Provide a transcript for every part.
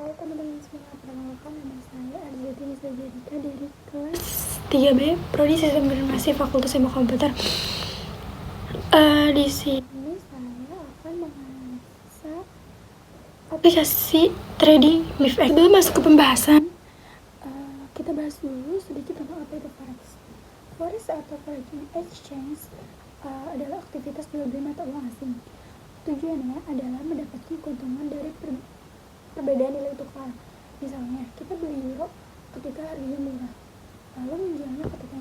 Halo teman-teman semua, perkenalkan nama saya Arzati Nisa Jadika dari kelas 3B Prodi Sistem Informasi Fakultas Ilmu Komputer. Di sini saya akan menganalisa aplikasi trading MIFX. Sebelum masuk ke pembahasan, kita bahas dulu sedikit tentang apa itu Forex. Forex atau Foreign Exchange adalah aktivitas jual beli mata uang asing. Tujuannya adalah mendapatkan keuntungan dari perbedaan nilai tukar. Misalnya, kita beli euro ketika harganya murah, lalu menjualnya ketika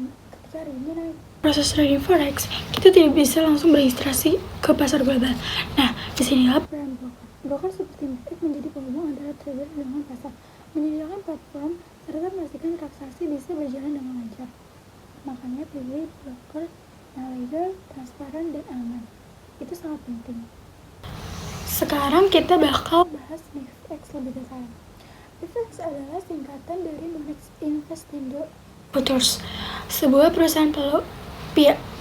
harganya naik. Proses trading forex, kita tidak bisa langsung berinvestasi ke pasar global. Nah, disinilah peran broker. Broker seperti MIFX menjadi penghubung antara trader dengan pasar, menyediakan platform serta memastikan transaksi bisa berjalan dengan lancar. Makanya pilih broker yang legal, transparan, dan aman. Itu sangat penting. Sekarang kita bakal bahas MIFX lebih detail. MIFX adalah singkatan dari Monex Investindo Motors, sebuah perusahaan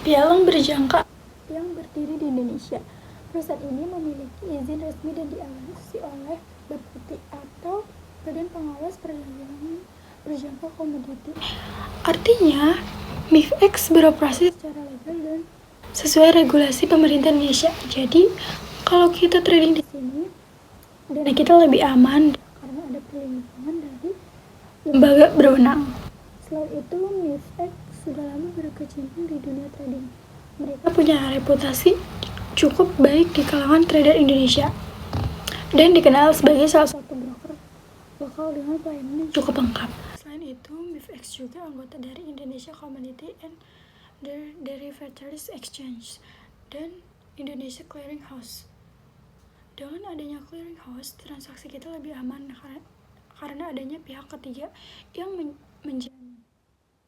pialang berjangka yang berdiri di Indonesia. Perusahaan ini memiliki izin resmi dan diawasi oleh BAPETI atau Badan Pengawas Perdagangan Berjangka Komoditi. Artinya, MIFX beroperasi secara legal dan sesuai regulasi pemerintah Indonesia. Jadi, kalau kita trading di sini, dana kita lebih aman karena ada perlindungan dari lembaga berwenang. Selain itu, MIFX sudah lama berkecimpung di dunia trading. Mereka punya reputasi cukup baik di kalangan trader Indonesia dan dikenal sebagai salah satu broker lokal dengan pelayanan yang cukup lengkap. Selain itu, MIFX juga anggota dari Indonesia Commodity and Derivatives Exchange dan Indonesia Clearing House. Dengan adanya clearing house, transaksi kita lebih aman karena adanya pihak ketiga yang menjamin.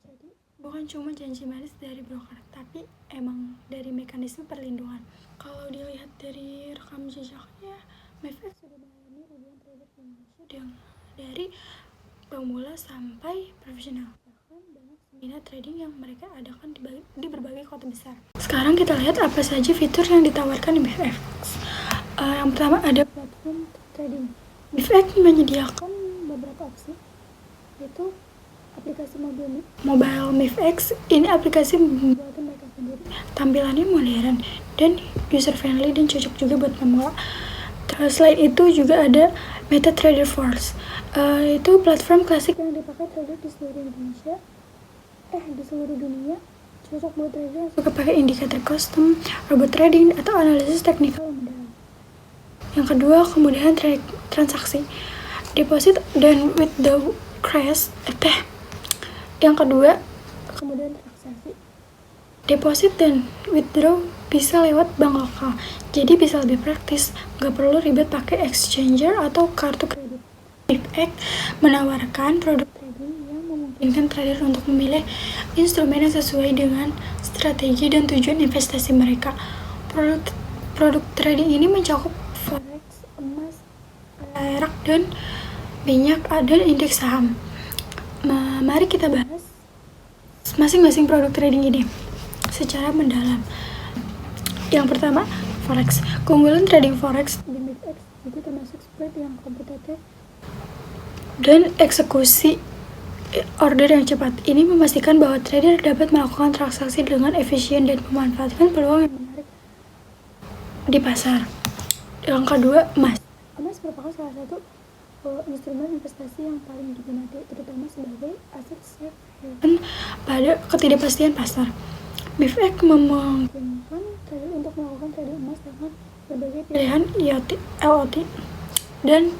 Jadi, bukan cuma janji manis dari broker, tapi emang dari mekanisme perlindungan. Kalau dilihat dari rekam jejaknya, MIFX sudah melayani ribuan trader di Indonesia dari pemula sampai profesional. Bahkan banyak seminar trading yang mereka adakan di berbagai kota besar. Sekarang kita lihat apa saja fitur yang ditawarkan di MIFX. Yang pertama ada platform trading. MIFX menyediakan beberapa opsi, yaitu aplikasi mobile MIFX. Ini aplikasi buatan mereka sendiri. Tampilannya modern dan user friendly dan cocok juga buat pemula. Selain itu juga ada MetaTrader Force. Itu platform klasik yang dipakai trader di seluruh dunia. Cocok buat trader yang suka pakai indikator custom, robot trading, atau analisis teknikal yang mendalam. Yang kedua, kemudahan transaksi, deposit dan withdraw crash. Yang kedua, kemudahan transaksi, deposit dan withdraw bisa lewat bank lokal, jadi bisa lebih praktis, gak perlu ribet pakai exchanger atau kartu kredit. MIFX menawarkan produk trading yang memungkinkan trader untuk memilih instrumen yang sesuai dengan strategi dan tujuan investasi mereka. Produk trading ini mencakup forex, emas, perak, dan minyak, dan indeks saham. Mari kita bahas masing-masing produk trading ini secara mendalam. Yang pertama, forex. Keunggulan trading forex di MIFX itu termasuk spread yang kompetitif dan eksekusi order yang cepat. Ini memastikan bahwa trader dapat melakukan transaksi dengan efisien dan memanfaatkan peluang yang menarik di pasar. Yang kedua, emas. Emas merupakan salah satu instrumen investasi yang paling diminati, terutama sebagai aset safe haven pada ketidakpastian pasar. MIFX memungkinkan trader untuk melakukan trading emas dengan berbagai pilihan LOT dan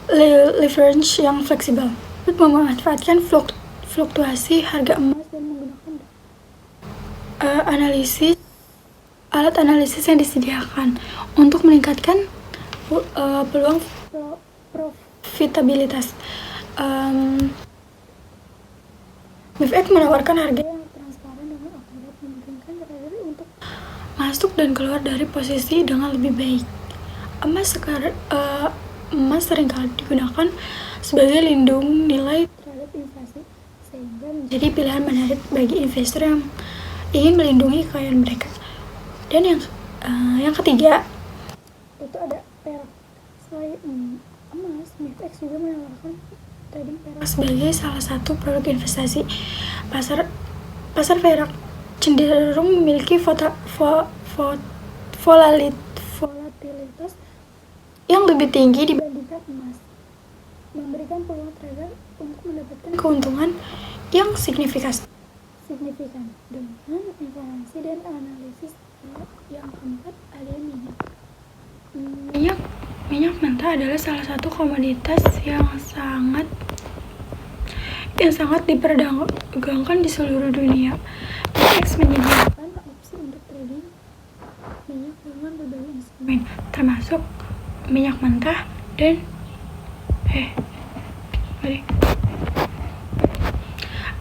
leverage yang fleksibel untuk memanfaatkan fluktuasi harga emas dan menggunakan alat analisis yang disediakan untuk meningkatkan peluang profitabilitas. MIFX menawarkan harga yang transparan dengan akurat, memungkinkan trader untuk masuk dan keluar dari posisi dengan lebih baik. Emas seringkali digunakan sebagai lindung nilai terhadap inflasi, sehingga menjadi pilihan menarik bagi investor yang ingin melindungi kekayaan mereka. Dan yang ketiga itu ada perak. Selain emas, MIFX juga menawarkan trading perak sebagai salah satu produk investasi. Pasar perak cenderung memiliki volatilitas yang lebih tinggi dibandingkan emas, memberikan peluang trader untuk mendapatkan keuntungan yang signifikan dengan informasi dan analisis. Yang keempat ada minyak mentah adalah salah satu komoditas yang sangat diperdagangkan di seluruh dunia. MIFX menyediakan opsi untuk trading minyak dengan berbagai instrumen, termasuk minyak mentah dan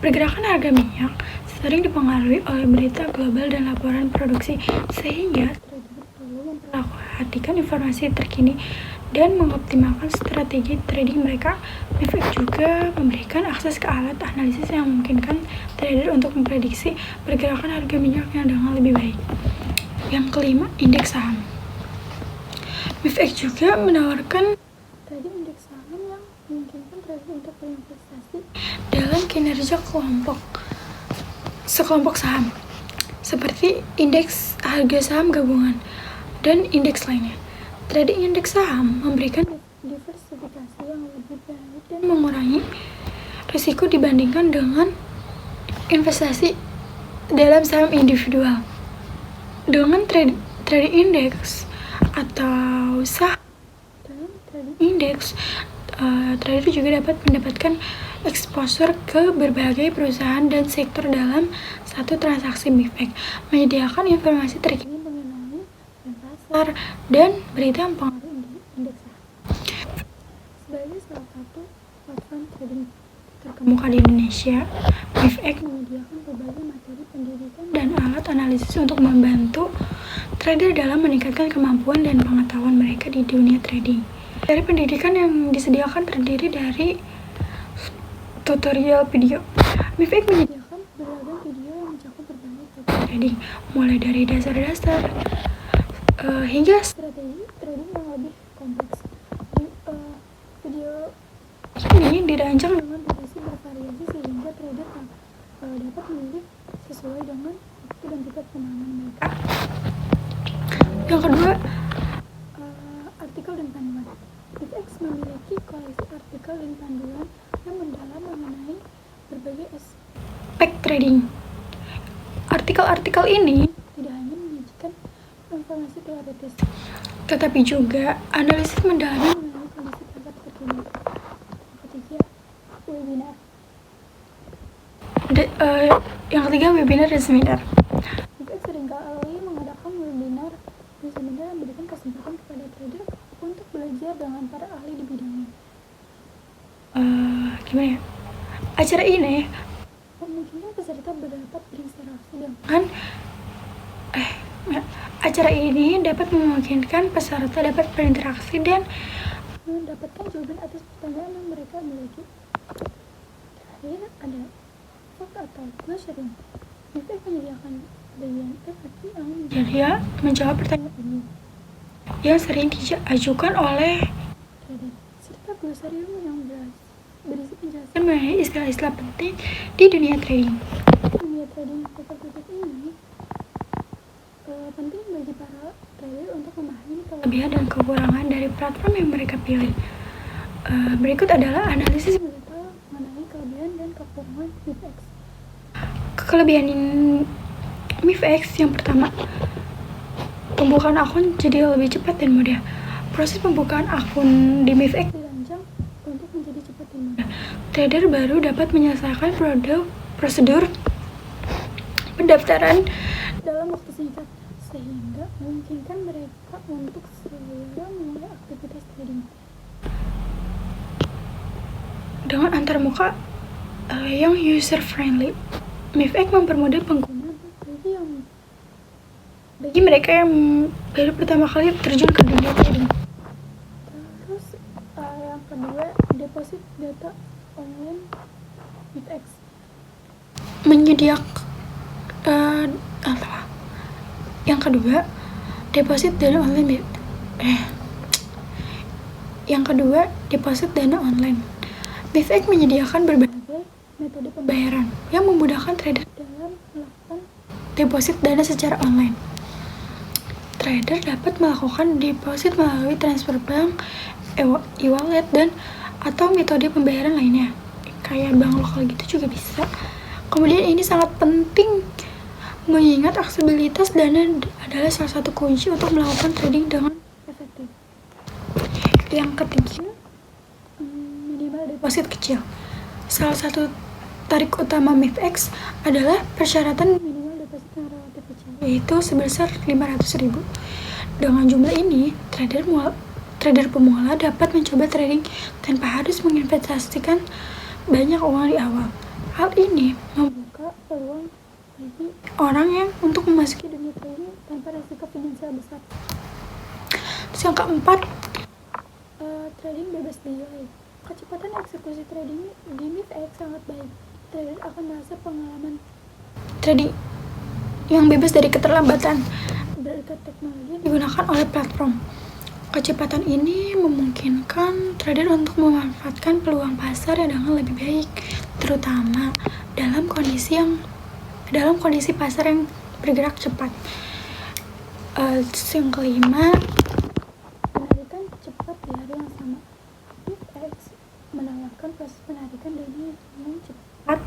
pergerakan harga minyak sering dipengaruhi oleh berita global dan laporan produksi, sehingga trader perlu memperhatikan informasi terkini dan mengoptimalkan strategi trading mereka. MIFX juga memberikan akses ke alat analisis yang memungkinkan trader untuk memprediksi pergerakan harga minyak yang dengan lebih baik. Yang kelima, indeks saham. MIFX juga menawarkan trading indeks saham yang memungkinkan trader untuk berinvestasi dalam kinerja sekelompok saham, seperti indeks harga saham gabungan dan indeks lainnya. Trading indeks saham memberikan diversifikasi yang lebih baik dan mengurangi risiko dibandingkan dengan investasi dalam saham individual. Dengan trading indeks atau saham dalam trading indeks, trader juga dapat mendapatkan exposure ke berbagai perusahaan dan sektor dalam satu transaksi. MIFX menyediakan informasi terkini mengenai pasar dan berita yang mempengaruhi indeks saham. Sebagai salah satu platform trading terkemuka di Indonesia, MIFX menyediakan berbagai materi pendidikan dan alat analisis untuk membantu trader dalam meningkatkan kemampuan dan pengetahuan mereka di dunia trading. Dari pendidikan yang disediakan terdiri dari tutorial video. MIFX menyediakan beragam video yang mencakup berbagai topik trading, mulai dari dasar-dasar hingga strategi trading yang lebih kompleks. Video ini dirancang dengan durasi bervariasi sehingga trader dapat memilih sesuai dengan waktu dan tingkat pemahaman mereka. Yang kedua, artikel dan panduan. MIFX memiliki koleksi artikel dan panduan yang mendalam mengenai berbagai aspek trading. Artikel-artikel ini tidak hanya menyajikan informasi teoritis, tetapi juga analisis mendalam mengenai kondisi pasar terkini. Ketiga, webinar. Yang ketiga, webinar dan seminar. MIFX seringkali mengadakan webinar dan seminar yang memberikan kesempatan kepada trader untuk belajar dengan para ahli di bidangnya. Acara ini memungkinkan peserta dapat berinteraksi dengan dan mendapatkan jawaban atas pertanyaan yang mereka miliki. Terakhir ada fakta atau sharing. MIFX menyediakan bagian FAQ yang menjawab pertanyaan ini yang sering diajukan oleh trader, serta glosarium yang berisi penjelasan mengenai istilah-istilah penting di dunia trading. Paket ini penting bagi para trader untuk memahami kelebihan dan kekurangan dari platform yang mereka pilih. Berikut adalah analisis mengenai kelebihan dan kekurangan MIFX. Kelebihan MIFX yang pertama, pembukaan akun jadi lebih cepat dan mudah. Proses pembukaan akun di MIFX dirancang untuk menjadi cepat dan mudah. Trader baru dapat menyelesaikan prosedur pendaftaran dalam waktu singkat, sehingga memungkinkan mereka untuk segera memulai aktivitas trading. Dengan antarmuka yang user friendly, MIFX mempermudah pengguna bagi mereka yang baru pertama kali terjun ke dunia trading. Terus yang kedua, deposit data online. MIFX menyediakan deposit data online. Yang kedua, deposit dana online. MIFX menyediakan berbagai metode pembayaran yang memudahkan trader dalam melakukan deposit dana secara online. Trader dapat melakukan deposit melalui transfer bank, e-wallet, dan atau metode pembayaran lainnya, kayak bank lokal gitu juga bisa. Kemudian ini sangat penting mengingat aksesibilitas dana adalah salah satu kunci untuk melakukan trading dengan efektif. Yang ketiga, minimal deposit kecil. Salah satu tarik utama MIFX adalah persyaratan minimal deposit yang relatif kecil, yaitu sebesar 500.000. Dengan jumlah ini, trader pemula dapat mencoba trading tanpa harus menginvestasikan banyak uang di awal. Hal ini membuka peluang bagi orang yang untuk memasuki dunia trading tanpa risiko finansial besar. Terus yang keempat, trading bebas delay. Kecepatan eksekusi trading di MIFX sangat baik. Trader akan merasa pengalaman trading yang bebas dari keterlambatan berkat teknologi yang digunakan oleh platform. Kecepatan ini memungkinkan trader untuk memanfaatkan peluang pasar yang dengan lebih baik, terutama dalam kondisi pasar yang bergerak cepat. Yang kelima, penarikan cepat di hari yang sama. MIFX menawarkan proses penarikan dana yang cepat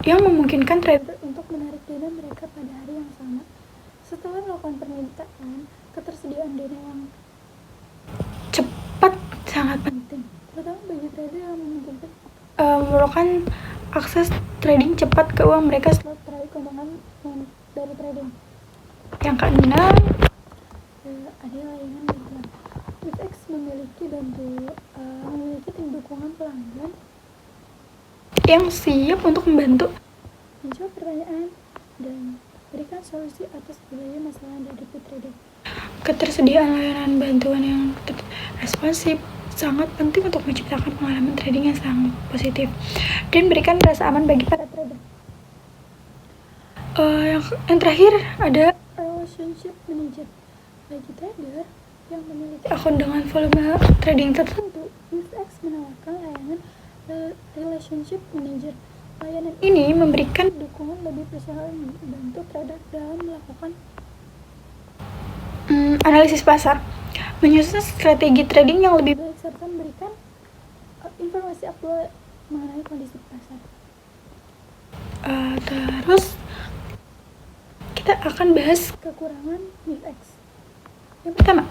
yang memungkinkan trader untuk menarik dana mereka pada hari yang sama. Setelah melakukan permintaan, ketersediaan dana yang cepat sangat penting, terutama bagi trader yang memerlukan akses trading cepat ke uang mereka setelah meraih keuntungan dari trading. Yang keenam, ada layanan bantuan. MIFX memiliki tim dukungan pelanggan yang siap untuk membantu menjawab pertanyaan dan berikan solusi atas berbagai masalah yang dihadapi trader. Ketersediaan layanan bantuan yang responsif sangat penting untuk menciptakan pengalaman trading yang sangat positif dan berikan rasa aman bagi para trader. Yang terakhir ada relationship manager. Bagi trader yang memiliki akun dengan volume trading tertentu, MIFX menawarkan layanan relationship manager. Layanan ini memberikan dukungan lebih personal yang membantu trader dalam melakukan analisis pasar, menyusun strategi trading yang lebih baik, serta memberikan informasi aktual mengenai kondisi pasar. Terus kita akan bahas kekurangan MIFX. Yang pertama,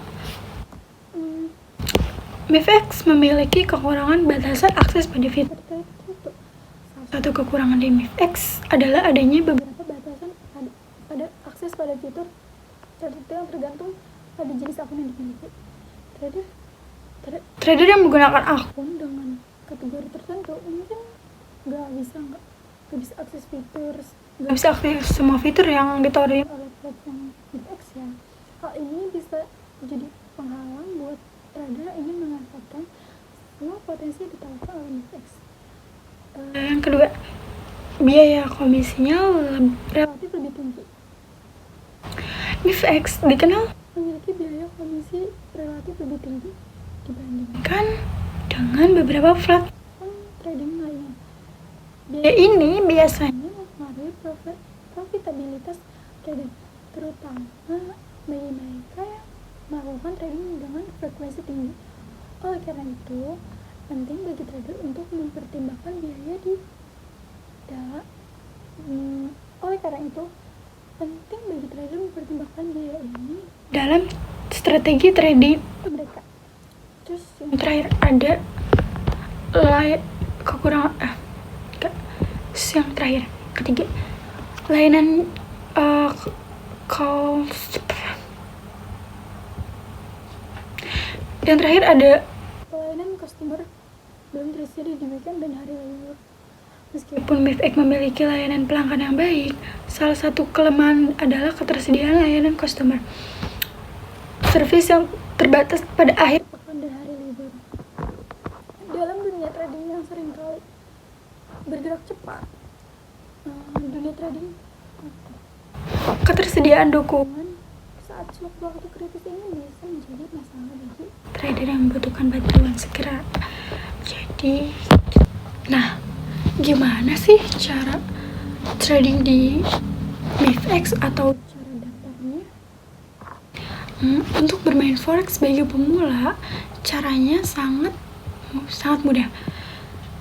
MIFX memiliki kekurangan batasan akses pada fitur tertentu. Salah satu kekurangan di MIFX adalah adanya beberapa batasan pada akses pada fitur tertentu yang tergantung pada jenis akun yang dimiliki. Trader yang menggunakan akun dengan kategori tertentu mungkin nggak bisa akses fitur, nggak bisa akses semua fitur yang ditawarkan oleh platform MIFX ya. Hal ini bisa jadi penghalang buat trader yang ingin memanfaatkan semua potensi yang ditawarkan oleh MIFX. Yang kedua, biaya komisinya relatif lebih tinggi. MIFX dikenal memiliki biaya komisi relatif lebih tinggi dibandingkan dengan beberapa platform trading lainnya. Biaya ini biasanya mempengaruhi profitabilitas trader, terutama bagi mereka yang melakukan trading dengan frekuensi tinggi. Oleh karena itu, penting bagi trader untuk mempertimbangkan biaya ini dalam strategi trading mereka. Terus yang terakhir ada ketiga, layanan yang terakhir ada pelayanan customer belum tersedia di weekend dan hari libur. Meskipun MIFX memiliki layanan pelanggan yang baik, salah satu kelemahan adalah ketersediaan layanan customer service yang terbatas pada akhir pekan dan hari libur. Dalam dunia trading yang seringkali bergerak cepat, dunia trading, ketersediaan dukungan saat waktu kritis ini bisa menjadi masalah bagi trader yang membutuhkan bantuan segera. Jadi, nah, gimana sih cara trading di MIFX atau cara daftarnya? Untuk bermain forex bagi pemula, caranya sangat mudah.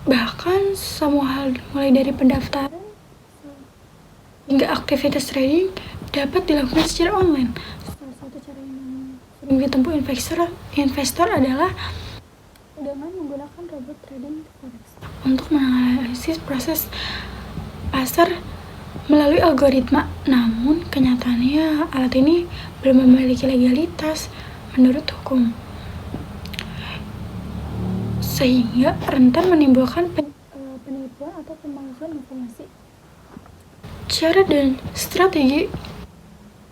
Bahkan semua hal mulai dari pendaftaran hingga aktivitas trading dapat dilakukan secara online. Salah satu cara yang sering ditempuh investor adalah dengan menggunakan robot trading forex untuk menganalisis proses pasar melalui algoritma. Namun kenyataannya alat ini belum memiliki legalitas menurut hukum, sehingga rentan menimbulkan penipuan atau pemalsuan informasi. Cara dan strategi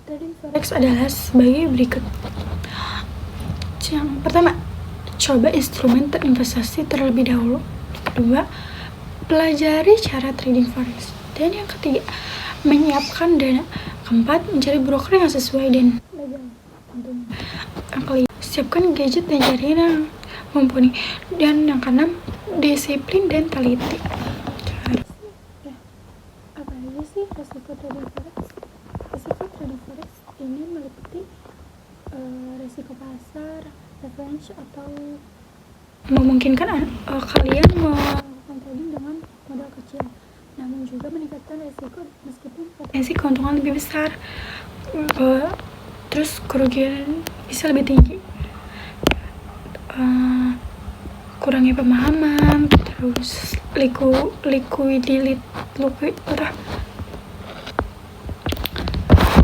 trading forex adalah sebagai berikut. Yang pertama, coba instrumen investasi terlebih dahulu. Kedua, pelajari cara trading forex. Dan yang ketiga, menyiapkan dana. Keempat, mencari broker yang sesuai dan legal tentunya. Yang kelima, siapkan gadget dan jaringan yang mumpuni. Dan yang keenam, disiplin dan teliti. Apa aja sih resiko trading forex? Resiko trading forex ini meliputi resiko pasar, leverage atau memungkinkan kalian melakukan trading dengan modal kecil, namun juga meningkatkan resiko meskipun potensi keuntungan lebih besar. Terus kerugian bisa lebih tinggi. Kurangnya pemahaman, terus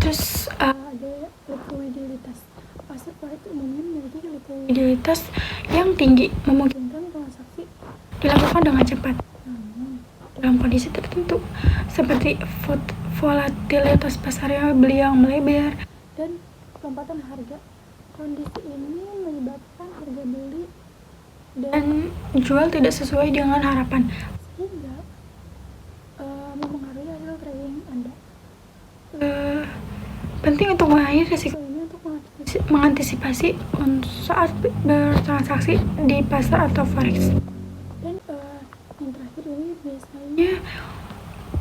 terus ada likuiditas. Pasar forex umumnya memiliki likuiditas yang tinggi, memungkinkan transaksi dilakukan dengan cepat. Namun dalam kondisi tertentu seperti volatilitas pasar yang beli yang melebar dan lompatan harga, kondisi ini menyebabkan harga beli dan jual tidak sesuai dengan harapan, sehingga mempengaruhi hasil trading Anda. Penting untuk mengenai risiko ini untuk mengantisipasi saat bertransaksi di pasar atau forex. Dan yang terakhir ini biasanya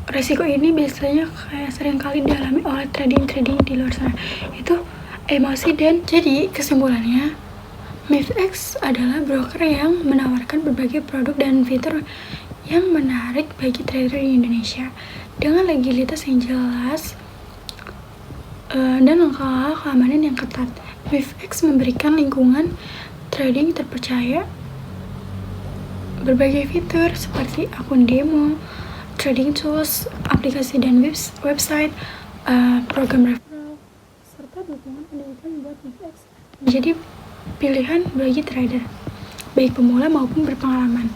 risiko ini biasanya kayak seringkali dialami oleh trading di luar sana, itu emosi. Dan jadi kesimpulannya, MIFX adalah broker yang menawarkan berbagai produk dan fitur yang menarik bagi trader di Indonesia dengan legalitas yang jelas dan langkah keamanan yang ketat. MIFX memberikan lingkungan trading terpercaya, berbagai fitur seperti akun demo, trading tools, aplikasi dan website, program referral, serta dukungan pendidikan membuat MIFX menjadi pilihan bagi trader, baik pemula maupun berpengalaman.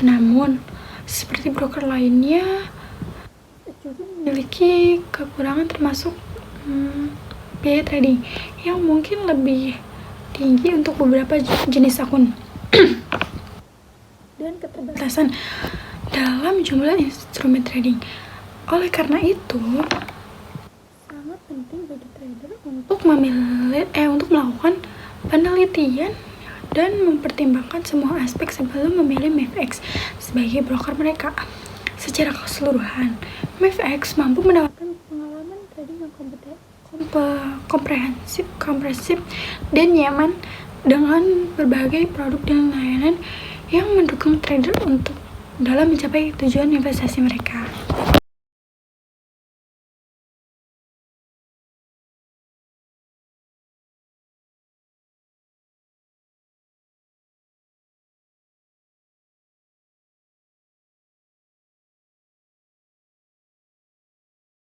Namun, seperti broker lainnya, juga memiliki kekurangan termasuk biaya trading yang mungkin lebih tinggi untuk beberapa jenis akun dan keterbatasan dalam jumlah instrumen trading. Oleh karena itu, sangat penting bagi trader untuk melakukan penelitian dan mempertimbangkan semua aspek sebelum memilih MIFX sebagai broker mereka. Secara keseluruhan, MIFX mampu menawarkan pengalaman trading yang komprehensif dan nyaman dengan berbagai produk dan layanan yang mendukung trader untuk dalam mencapai tujuan investasi mereka.